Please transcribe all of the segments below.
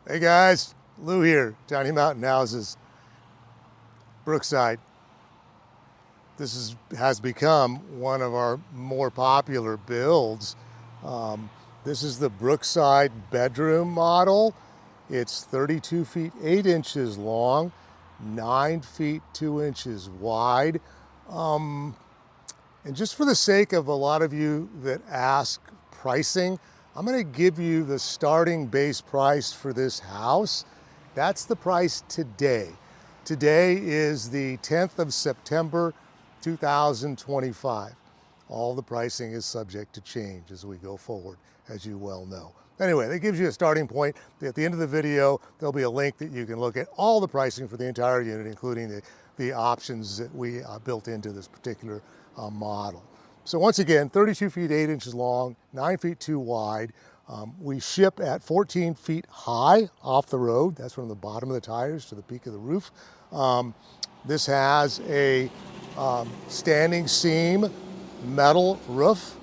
Hey guys, Lou here, Tiny Mountain Houses, Brookside. Has become one of our more popular builds. Um, this is the Brookside Bedroom Model. It's 32 feet 8 inches long, 9 feet 2 inches wide. Um, and just for the sake of a lot of you that ask pricing, I'm going to give you the starting base price for this house. That's the price today. Today is the 10th of September, 2025. All the pricing is subject to change as we go forward, as you well know. Anyway, that gives you a starting point. At the end of the video, there'll be a link that you can look at all the pricing for the entire unit, including the options that we built into this particular model. So once again, 32 feet 8 inches long, 9 feet 2 wide. We ship at 14 feet high off the road. That's from the bottom of the tires to the peak of the roof. This has a standing seam metal roof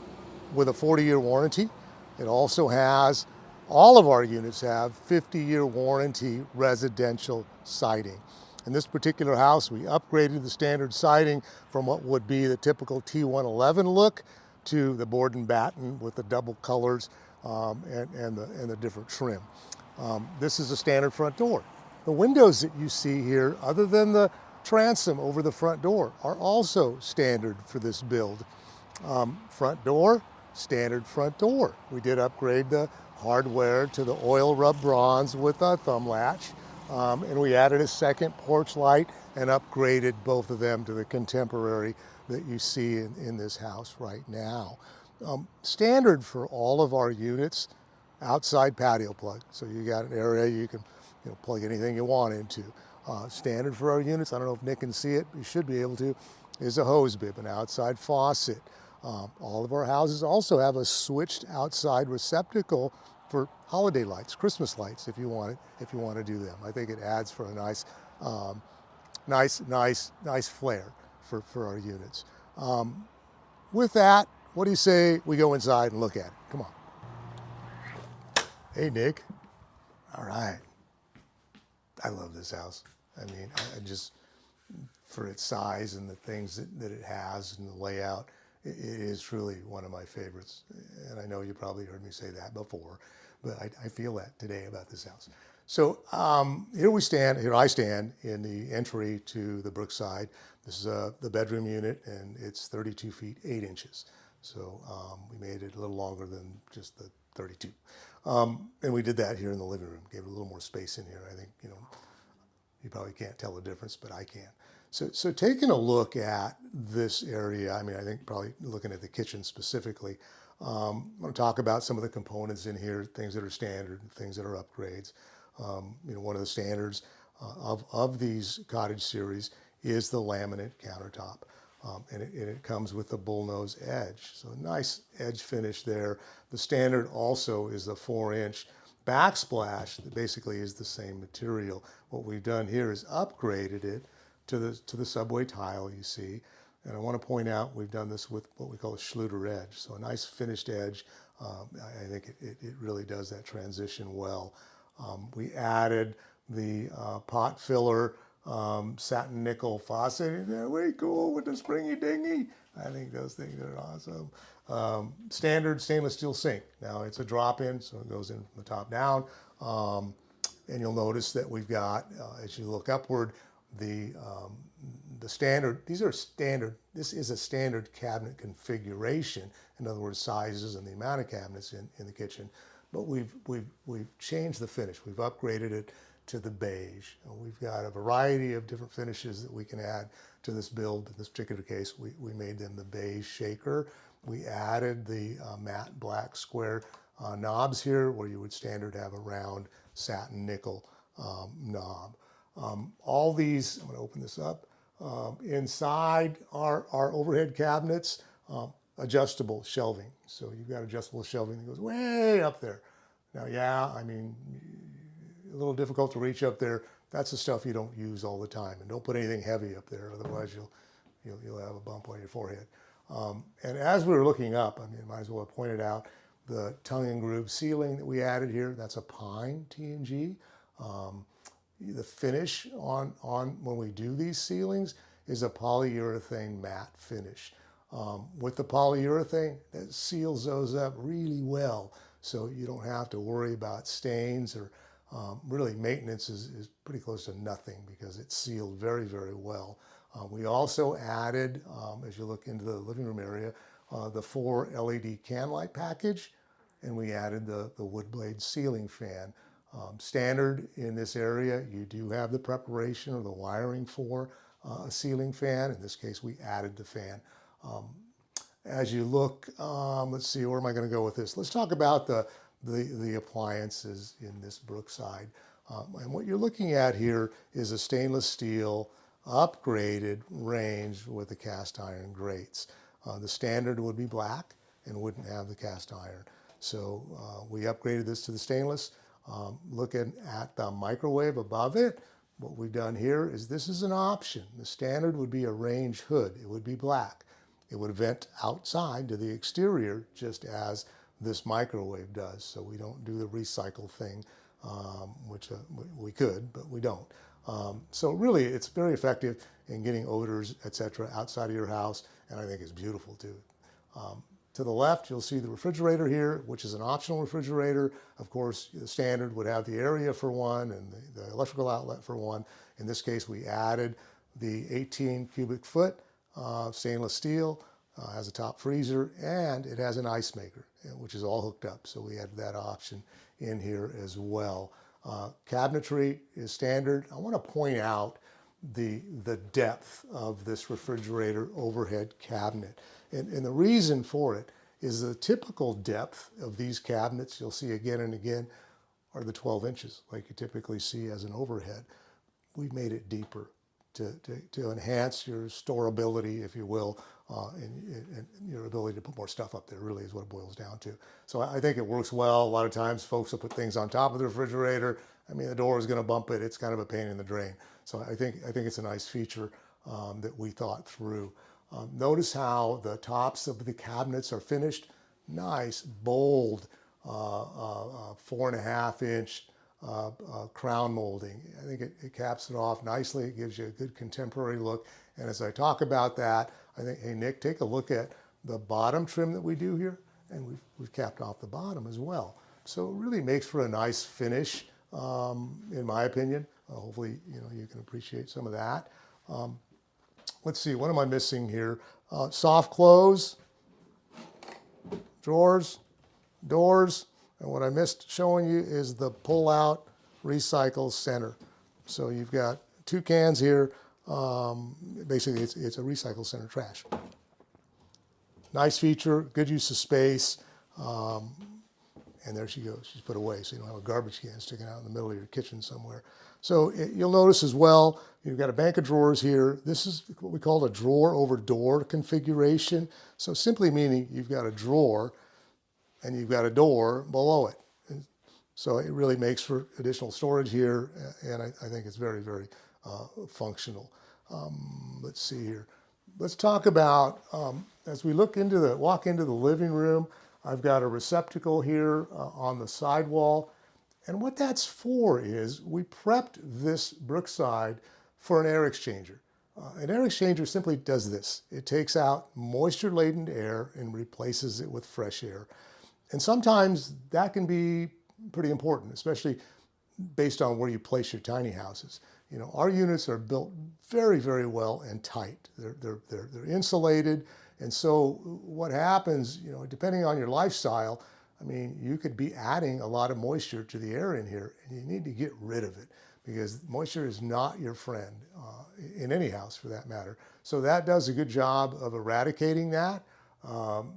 with a 40-year warranty. It also has, all of our units have 50-year warranty residential siding. In this particular house, we upgraded the standard siding from what would be the typical T111 look to the board and batten with the double colors and the different trim. This is a standard front door. The windows that you see here, other than the transom over the front door, are also standard for this build. Front door, standard front door. We did upgrade the hardware to the oil rub bronze with a thumb latch, and we added a second porch light and upgraded both of them to the contemporary that you see in this house right now. Standard for all of our units, outside patio plug. So you got an area you can plug anything you want into. Standard for our units, I don't know if Nick can see it, you should be able to, is a hose bib, an outside faucet. All of our houses also have a switched outside receptacle for holiday lights, Christmas lights, if you want to do them. I think it adds for a nice flare for our units. With that, what do you say we go inside and look at it? Come on. Hey, Nick. All right. I love this house. I mean, I just, for its size and the things that it has and the layout, it is truly one of my favorites. And I know you probably heard me say that before, but I feel that today about this house. So here I stand in the entry to the Brookside. This is the bedroom unit, and it's 32 feet 8 inches. So we made it a little longer than just the 32. And we did that here in the living room, gave it a little more space in here. I think, you probably can't tell the difference, but I can. So taking a look at this area, I mean, I think probably looking at the kitchen specifically, I'm going to talk about some of the components in here, things that are standard, things that are upgrades. One of the standards of these cottage series is the laminate countertop. And it comes with the bullnose edge. So a nice edge finish there. The standard also is the 4-inch backsplash that basically is the same material. What we've done here is upgraded it to the subway tile you see. And I want to point out we've done this with what we call a Schluter edge. So a nice finished edge. I think it really does that transition well. We added the pot filler satin nickel faucet. They're way cool with the springy dingy. I think those things are awesome. Standard stainless steel sink. Now it's a drop-in, so it goes in from the top down. And you'll notice that we've got, as you look upward, the standard. These are standard. This is a standard cabinet configuration. In other words, sizes and the amount of cabinets in the kitchen. But we've changed the finish. We've upgraded it to the beige. We've got a variety of different finishes that we can add to this build. In this particular case, we made them the beige shaker. We added the matte black square knobs here, where you would standard have a round satin nickel knob. All these, I'm going to open this up. Inside our overhead cabinets, adjustable shelving. So you've got adjustable shelving that goes way up there. Now, yeah, I mean, a little difficult to reach up there. That's the stuff you don't use all the time. And don't put anything heavy up there, otherwise you'll have a bump on your forehead. And as we were looking up, I mean, might as well have pointed out, the tongue and groove ceiling that we added here, that's a pine T&G. The finish on when we do these ceilings is a polyurethane matte finish. With the polyurethane, that seals those up really well, so you don't have to worry about stains, or really maintenance is pretty close to nothing because it's sealed very, very well. We also added, as you look into the living room area, the 4 LED can light package, and we added the wood blade ceiling fan. Standard in this area, you do have the preparation or the wiring for a ceiling fan. In this case, we added the fan. As you look, let's see, where am I going to go with this? Let's talk about the appliances in this Brookside. And what you're looking at here is a stainless steel upgraded range with the cast iron grates. The standard would be black and wouldn't have the cast iron. So we upgraded this to the stainless. Looking at the microwave above it, what we've done here is this is an option. The standard would be a range hood. It would be black. It would vent outside to the exterior just as this microwave does. So we don't do the recycle thing, which we could, but we don't. So really, it's very effective in getting odors, etc., outside of your house, and I think it's beautiful too. To the left, you'll see the refrigerator here, which is an optional refrigerator. Of course, the standard would have the area for one and the electrical outlet for one. In this case, we added the 18 cubic foot stainless steel, has a top freezer, and it has an ice maker, which is all hooked up. So we added that option in here as well. Cabinetry is standard. I want to point out the depth of this refrigerator overhead cabinet. And the reason for it is the typical depth of these cabinets, you'll see again and again, are the 12 inches, like you typically see as an overhead. We've made it deeper to enhance your storability, if you will, and your ability to put more stuff up there really is what it boils down to. So I think it works well. A lot of times folks will put things on top of the refrigerator. I mean, the door is going to bump it. It's kind of a pain in the drain. So I think it's a nice feature that we thought through. Notice how the tops of the cabinets are finished. Nice, bold, 4.5 inch crown molding. I think it caps it off nicely. It gives you a good contemporary look. And as I talk about that, I think, hey, Nick, take a look at the bottom trim that we do here. And we've capped off the bottom as well. So it really makes for a nice finish, in my opinion. Hopefully, you can appreciate some of that. Let's see, what am I missing here? Soft close, drawers, doors, and what I missed showing you is the pull-out recycle center. So you've got 2 cans here. Basically, it's a recycle center trash. Nice feature, good use of space. And there she goes. She's put away, so you don't have a garbage can sticking out in the middle of your kitchen somewhere. So you'll notice as well, you've got a bank of drawers here. This is what we call a drawer over door configuration. So simply meaning you've got a drawer and you've got a door below it. And so it really makes for additional storage here, and I think it's very, very functional. Let's see here. Let's talk about, as we walk into the living room, I've got a receptacle here on the sidewall. And what that's for is we prepped this Brookside for an air exchanger. An air exchanger simply does this. It takes out moisture-laden air and replaces it with fresh air. And sometimes that can be pretty important, especially based on where you place your tiny houses. Our units are built very, very well and tight. They're insulated. And so what happens, depending on your lifestyle, I mean, you could be adding a lot of moisture to the air in here, and you need to get rid of it because moisture is not your friend in any house for that matter. So that does a good job of eradicating that.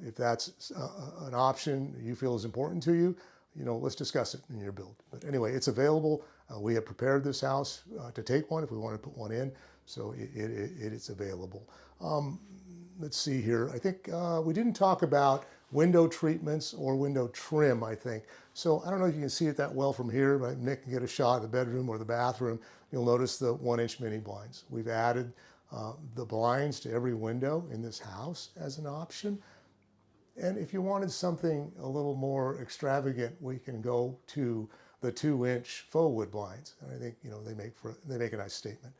If that's an option you feel is important to you, let's discuss it in your build. But anyway, it's available. We have prepared this house to take one if we want to put one in, so it is available. Let's see here. I think we didn't talk about window treatments or window trim, I think. So I don't know if you can see it that well from here, but Nick can get a shot of the bedroom or the bathroom. You'll notice the 1-inch mini blinds. We've added the blinds to every window in this house as an option. And if you wanted something a little more extravagant, we can go to the 2-inch faux wood blinds. And I think, you know, they make a nice statement.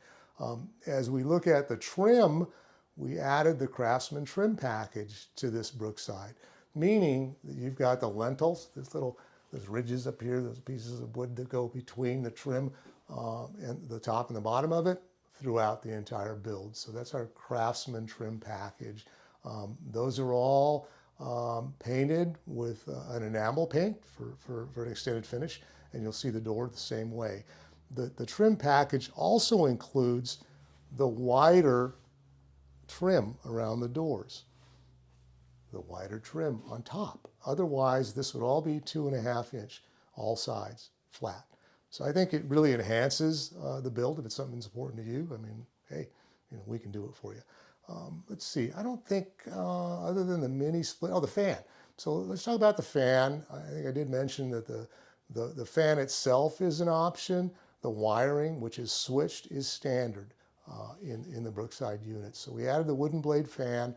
As we look at the trim, we added the Craftsman trim package to this Brookside, meaning that you've got the lentils, those ridges up here, those pieces of wood that go between the trim and the top and the bottom of it throughout the entire build. So that's our Craftsman trim package. Those are all painted with an enamel paint for an extended finish, and you'll see the door the same way. The trim package also includes the wider trim around the doors, the wider trim on top. Otherwise, this would all be 2.5-inch, all sides, flat. So I think it really enhances the build if it's something that's important to you. I mean, hey, you know, we can do it for you. Let's see, I don't think, other than the mini split, oh, the fan. So let's talk about the fan. I think I did mention that the fan itself is an option. The wiring, which is switched, is standard in the Brookside unit. So we added the wooden blade fan.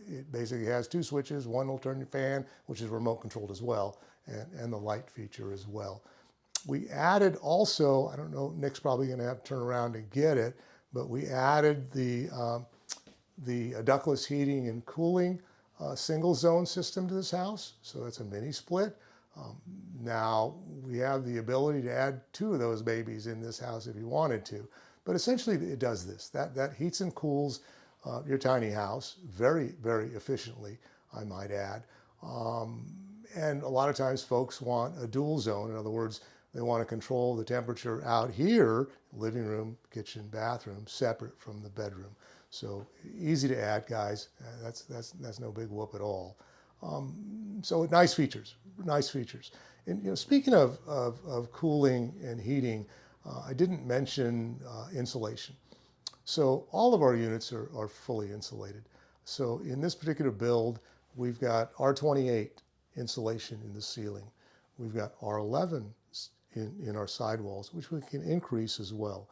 It basically has 2 switches. One will turn your fan, which is remote controlled as well, and the light feature as well. We added also, I don't know, Nick's probably going to have to turn around to get it, but we added the ductless heating and cooling single zone system to this house. So it's a mini split. Now we have the ability to add 2 of those babies in this house if you wanted to, but essentially it does this. That heats and cools your tiny house very, very efficiently, I might add. And a lot of times folks want a dual zone. In other words, they want to control the temperature out here, living room, kitchen, bathroom, separate from the bedroom. So easy to add, guys. That's no big whoop at all. So nice features, nice features. And you know, speaking of cooling and heating, I didn't mention insulation. So all of our units are fully insulated. So in this particular build, we've got R28 insulation in the ceiling. We've got R11 in our sidewalls, which we can increase as well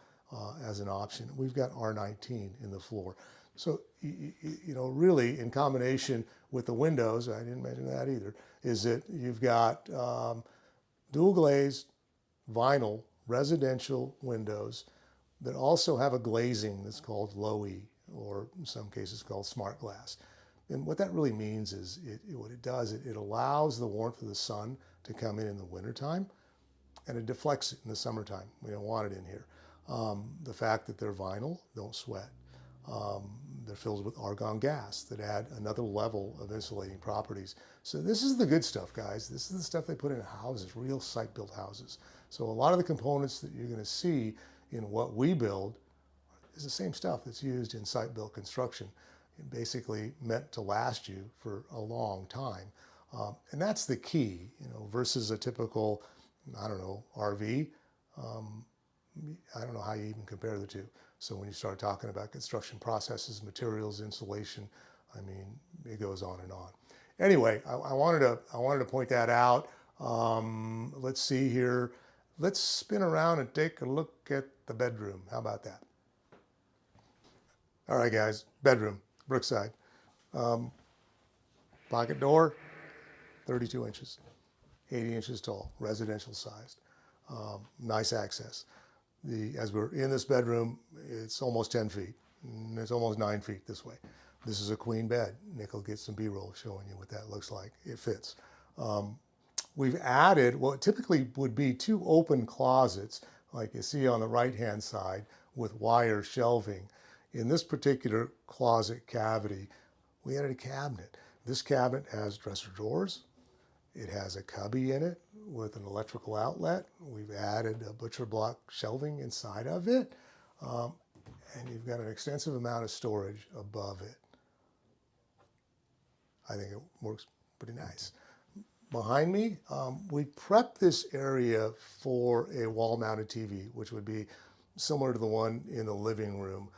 as an option. We've got R19 in the floor. So, you know, really in combination with the windows, I didn't mention that either, is that you've got dual glazed vinyl residential windows that also have a glazing that's called low E, or in some cases called smart glass. And what that really means is, what it does, it allows the warmth of the sun to come in the wintertime, and it deflects it in the summertime. We don't want it in here. The fact that they're vinyl, don't sweat. They're filled with argon gas that add another level of insulating properties. So this is the good stuff, guys. This is the stuff they put in houses, real site-built houses. So a lot of the components that you're going to see in what we build is the same stuff that's used in site-built construction. It basically meant to last you for a long time. And that's the key, you know, versus a typical, I don't know, RV. I don't know how you even compare the two. So when you start talking about construction processes, materials, insulation, I mean, it goes on and on. Anyway, I wanted to point that out. Let's see here. Let's spin around and take a look at the bedroom. How about that? All right, guys, bedroom, Brookside. Pocket door, 32 inches, 80 inches tall, residential sized. Nice access. As we're in this bedroom, it's almost 10 feet. And it's almost 9 feet this way. This is a queen bed. Nick will get some B-roll showing you what that looks like. It fits. We've added what typically would be 2 open closets, like you see on the right-hand side, with wire shelving. In this particular closet cavity, we added a cabinet. This cabinet has dresser drawers. It has a cubby in it with an electrical outlet. We've added a butcher block shelving inside of it. And you've got an extensive amount of storage above it. I think it works pretty nice. Behind me, we prepped this area for a wall-mounted TV, which would be similar to the one in the living room.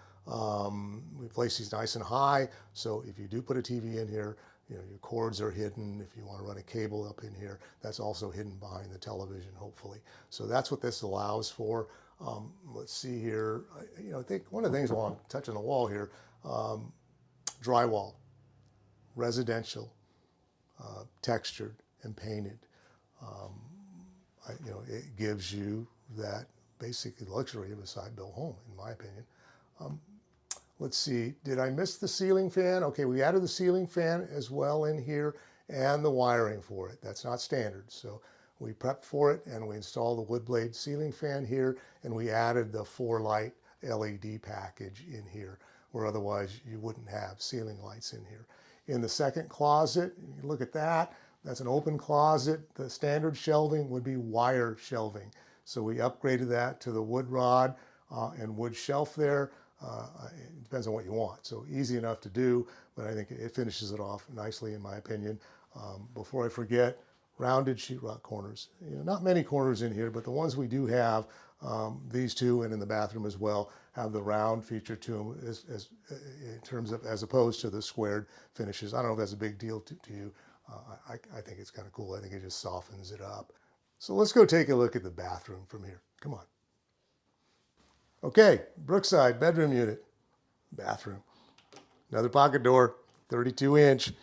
We place these nice and high, so if you do put a TV in here, you know, your cords are hidden. If you want to run a cable up in here, that's also hidden behind the television, hopefully. So that's what this allows for. Let's see here. You know, I think one of the things while I'm touching the wall here, drywall, residential, textured and painted. It gives you that basic luxury of a side-built home, in my opinion. Let's see, did I miss the ceiling fan? Okay, we added the ceiling fan as well in here and the wiring for it. That's not standard. So we prepped for it and we installed the wood blade ceiling fan here, and we added the 4-light LED package in here, where otherwise you wouldn't have ceiling lights in here. In the second closet, you look at that, that's an open closet. The standard shelving would be wire shelving. So we upgraded that to the wood rod and wood shelf there. It depends on what you want. So easy enough to do, but I think it finishes it off nicely in my opinion. Before I forget, rounded sheetrock corners. Not many corners in here, but the ones we do have, these two and in the bathroom as well, have the round feature to them in terms of, as opposed to the squared finishes. I don't know if that's a big deal to you. I think it's kind of cool. I think it just softens it up. So let's go take a look at the bathroom from here. Come on. Okay, Brookside bedroom unit, bathroom. Another pocket door, 32-inch.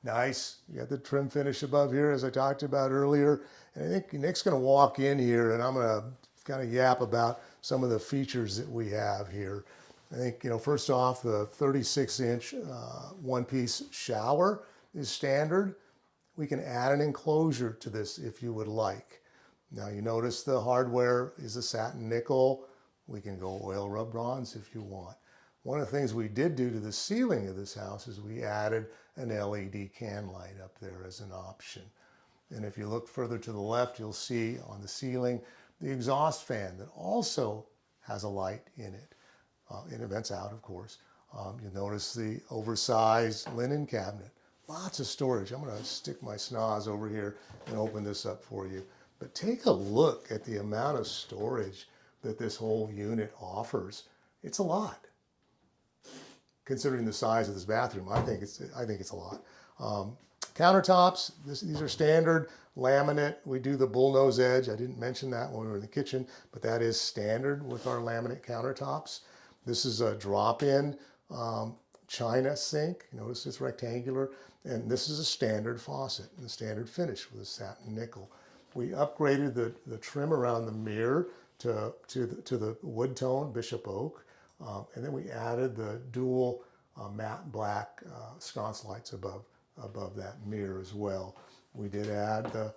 Nice. You got the trim finish above here, as I talked about earlier. And I think Nick's going to walk in here, and I'm going to kind of yap about some of the features that we have here. I think, first off, the 36-inch one-piece shower is standard. We can add an enclosure to this if you would like. Now, you notice the hardware is a satin nickel. We can go oil rub bronze if you want. One of the things we did do to the ceiling of this house is we added an LED can light up there as an option. And if you look further to the left, you'll see on the ceiling the exhaust fan that also has a light in it. And it vents out, of course. You'll notice the oversized linen cabinet. Lots of storage. I'm going to stick my schnoz over here and open this up for you. But take a look at the amount of storage that this whole unit offers. It's a lot. Considering the size of this bathroom, I think it's a lot. Countertops, these are standard laminate. We do the bullnose edge. I didn't mention that when we were in the kitchen, but that is standard with our laminate countertops. This is a drop-in china sink. Notice it's rectangular, and this is a standard faucet and a standard finish with a satin nickel. We upgraded the trim around the mirror to the wood tone bishop oak, and then we added the dual matte black sconce lights above that mirror as well. We did add the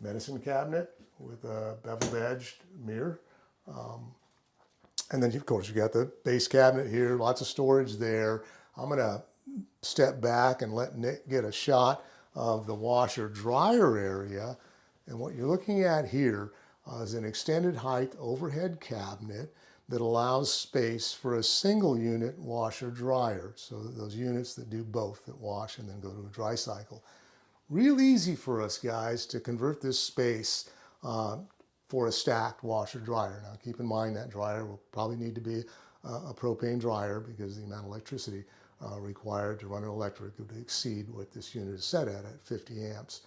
medicine cabinet with a beveled edged mirror. And then, of course, you got the base cabinet here, lots of storage there. I'm going to step back and let Nick get a shot of the washer dryer area. And what you're looking at here is an extended height overhead cabinet that allows space for a single unit washer dryer. So those units that do both, that wash and then go to a dry cycle. Real easy for us guys to convert this space for a stacked washer dryer. Now keep in mind that dryer will probably need to be a propane dryer because the amount of electricity required to run an electric would exceed what this unit is set at 50 amps,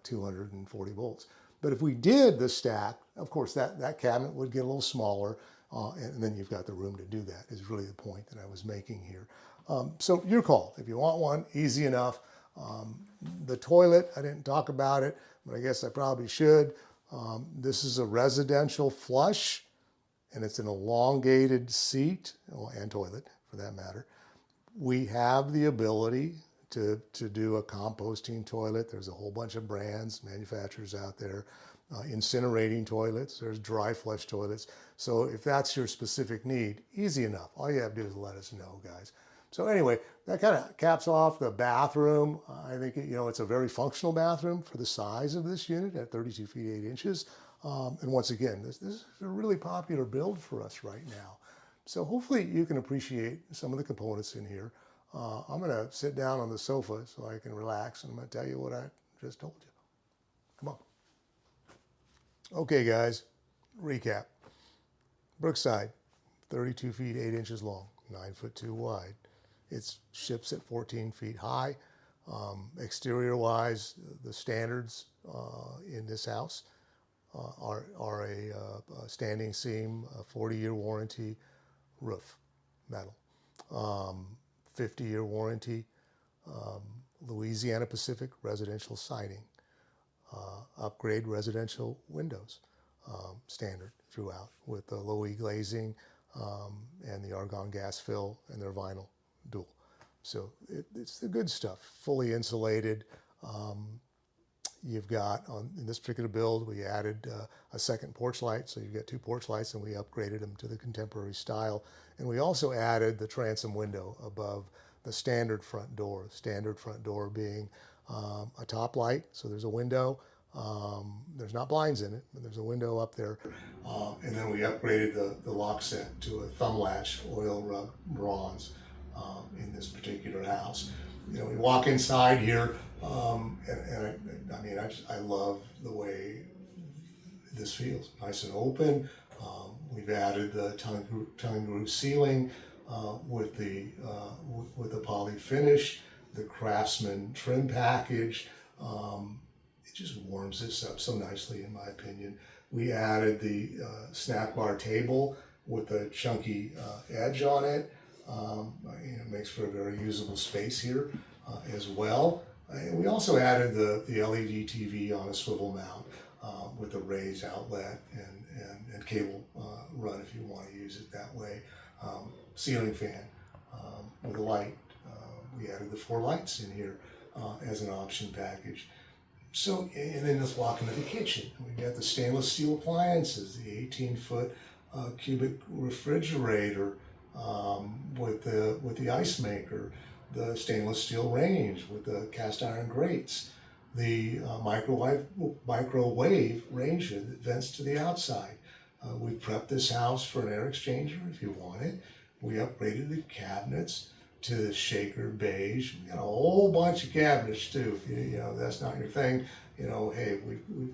240 volts. But if we did the stack, of course that cabinet would get a little smaller, and then you've got the room to do that is really the point that I was making here. So your call. If you want one, easy enough. The toilet, I didn't talk about it, but I guess I probably should. This is a residential flush, and it's an elongated seat, and toilet for that matter. We have the ability to do a composting toilet. There's a whole bunch of brands, manufacturers out there. Incinerating toilets, there's dry flush toilets. So if that's your specific need, easy enough. All you have to do is let us know, guys. So anyway, that kind of caps off the bathroom. I think it's a very functional bathroom for the size of this unit at 32 feet 8 inches. And once again, this is a really popular build for us right now. So hopefully you can appreciate some of the components in here. I'm going to sit down on the sofa so I can relax, and I'm going to tell you what I just told you. Come on. Okay, guys, recap. Brookside, 32 feet 8 inches long, 9'2" wide. It ships at 14 feet high. Exterior-wise, the standards in this house are a standing seam, a 40-year warranty roof, metal, 50-year warranty, Louisiana Pacific residential siding, upgrade residential windows, standard throughout with the low E glazing and the argon gas fill and their vinyl dual. So it's the good stuff, fully insulated. You've got, in this particular build, we added a second porch light, so you've got 2 porch lights, and we upgraded them to the contemporary style. And we also added the transom window above the standard front door. Standard front door being a top light, so there's a window. There's not blinds in it, but there's a window up there. And then we upgraded the lock set to a thumb latch oil rub bronze in this particular house. You know, we walk inside here, I love the way this feels. Nice and open. We've added the tongue groove ceiling with the poly finish, the Craftsman trim package. It just warms this up so nicely, in my opinion. We added the snack bar table with a chunky edge on it. It makes for a very usable space here as well. And we also added the LED TV on a swivel mount with a raised outlet and cable run if you want to use it that way. Ceiling fan with a light. We added the 4 lights in here as an option package. So, and then let's walk into the kitchen. We've got the stainless steel appliances, the 18-foot cubic refrigerator with the ice maker, the stainless steel range with the cast iron grates, the microwave range that vents to the outside. We prepped this house for an air exchanger if you want it. We upgraded the cabinets to the shaker beige. We got a whole bunch of cabinets too. If you know that's not your thing, you know, hey,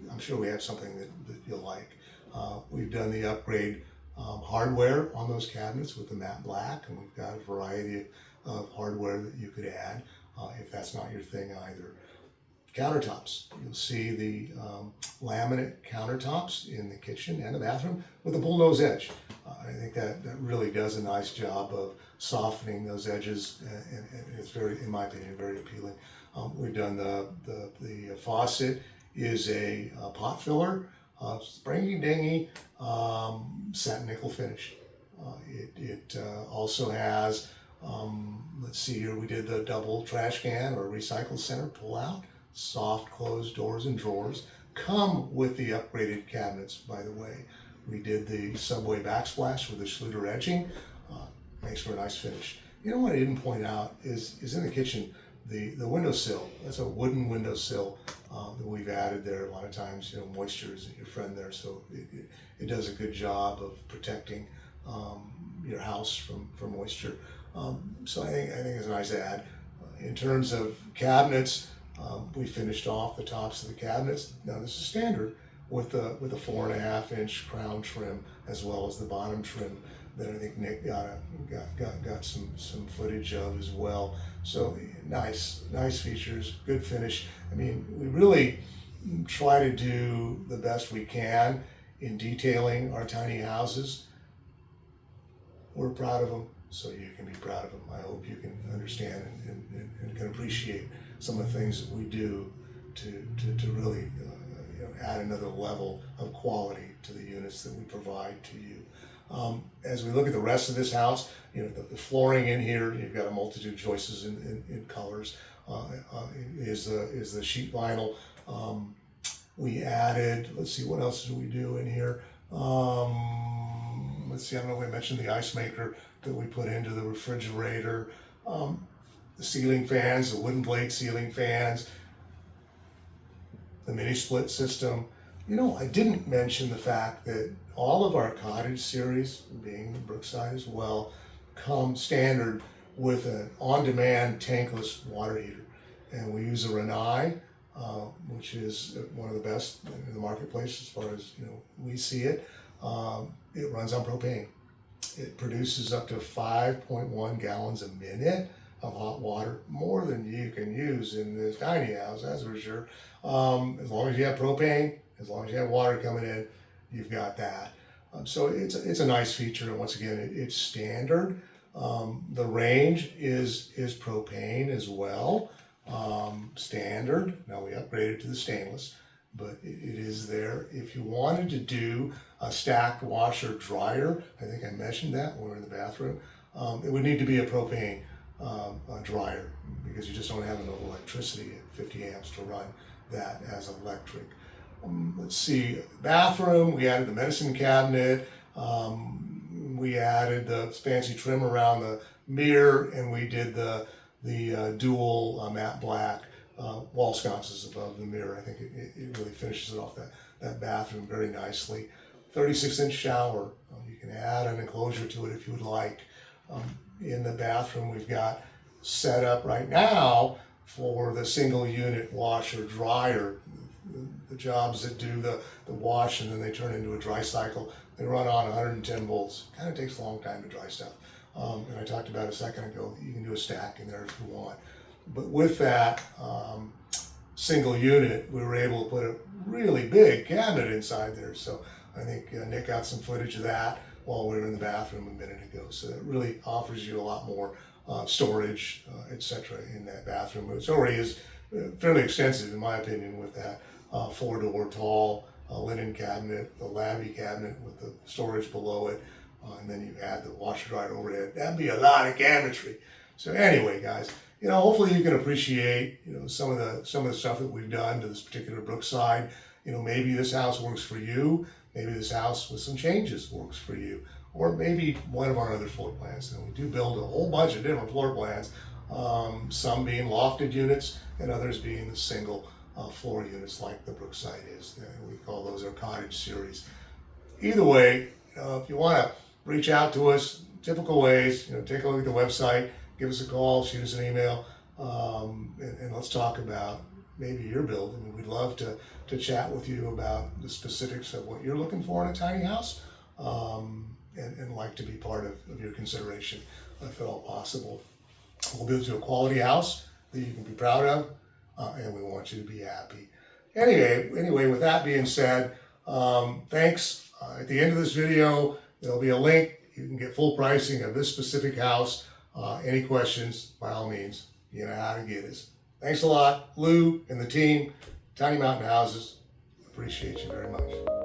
I'm sure we have something that you'll like. We've done the upgrade hardware on those cabinets with the matte black, and we've got a variety of hardware that you could add if that's not your thing either. Countertops. You'll see the laminate countertops in the kitchen and the bathroom with a bullnose edge. I think that really does a nice job of softening those edges, and it's very, in my opinion, very appealing. We've done the faucet is a pot filler, springy dingy, satin nickel finish. It also has, let's see here, we did the double trash can or recycle center pull out, soft closed doors and drawers. Come with the upgraded cabinets, by the way. We did the subway backsplash with the Schluter edging. Makes for a nice finish. You know what I didn't point out is in the kitchen, the windowsill. That's a wooden windowsill that we've added there. A lot of times, you know, moisture isn't your friend there, so it does a good job of protecting your house from moisture. So I think it's a nice add. In terms of cabinets, we finished off the tops of the cabinets. Now this is standard with a 4.5-inch crown trim as well as the bottom trim that I think Nick got some footage of as well. So nice features, good finish. I mean, we really try to do the best we can in detailing our tiny houses. We're proud of them, so you can be proud of them. I hope you can understand and can appreciate some of the things that we do to really add another level of quality to the units that we provide to you. As we look at the rest of this house, you know, the flooring in here, you've got a multitude of choices in colors. Is the sheet vinyl. We added, let's see, what else did we do in here? Let's see, I don't know if I mentioned the ice maker that we put into the refrigerator. The ceiling fans, the wooden blade ceiling fans, the mini split system. You know, I didn't mention the fact that all of our cottage series, being Brookside as well, come standard with an on-demand tankless water heater. And we use a Rinnai, which is one of the best in the marketplace as far as, you know, we see it. It runs on propane. It produces up to 5.1 gallons a minute of hot water, more than you can use in this tiny house, that's for sure. As long as you have propane, as long as you have water coming in, you've got that. So it's a nice feature, and once again, it's standard. The range is propane as well. Standard. Now we upgraded to the stainless, but it is there. If you wanted to do a stacked washer dryer, I think I mentioned that when we were in the bathroom, it would need to be a propane dryer, because you just don't have enough electricity at 50 amps to run that as electric. Let's see, bathroom, we added the medicine cabinet, we added the fancy trim around the mirror, and we did the dual matte black wall sconces above the mirror. I think it really finishes it off, that bathroom very nicely. 36-inch shower. You can add an enclosure to it if you would like. In the bathroom, we've got set up right now for the single unit washer dryer. The jobs that do the wash and then they turn into a dry cycle, they run on 110 volts. Kind of takes a long time to dry stuff. And I talked about a second ago, you can do a stack in there if you want. But with that single unit, we were able to put a really big cabinet inside there. So I think Nick got some footage of that while we were in the bathroom a minute ago. So that really offers you a lot more storage, etc. in that bathroom. It already is fairly extensive, in my opinion, with that 4-door tall linen cabinet, the lavy cabinet with the storage below it, and then you add the washer dryer overhead. That'd be a lot of cabinetry. So anyway, guys, hopefully you can appreciate some of the stuff that we've done to this particular Brookside. Maybe this house works for you. Maybe this house with some changes works for you, or maybe one of our other floor plans. We do build a whole bunch of different floor plans, some being lofted units and others being the single floor units like the Brookside is. We call those our cottage series. Either way, if you want to reach out to us, typical ways, take a look at the website, give us a call, shoot us an email, and let's talk about maybe your build. We'd love to chat with you about the specifics of what you're looking for in a tiny house, and like to be part of your consideration if at all possible. We'll build you a quality house that you can be proud of, and we want you to be happy. Anyway, with that being said, thanks. At the end of this video, there'll be a link. You can get full pricing of this specific house. Any questions, by all means, you know how to get us. Thanks a lot, Lou and the team, Tiny Mountain Houses. Appreciate you very much.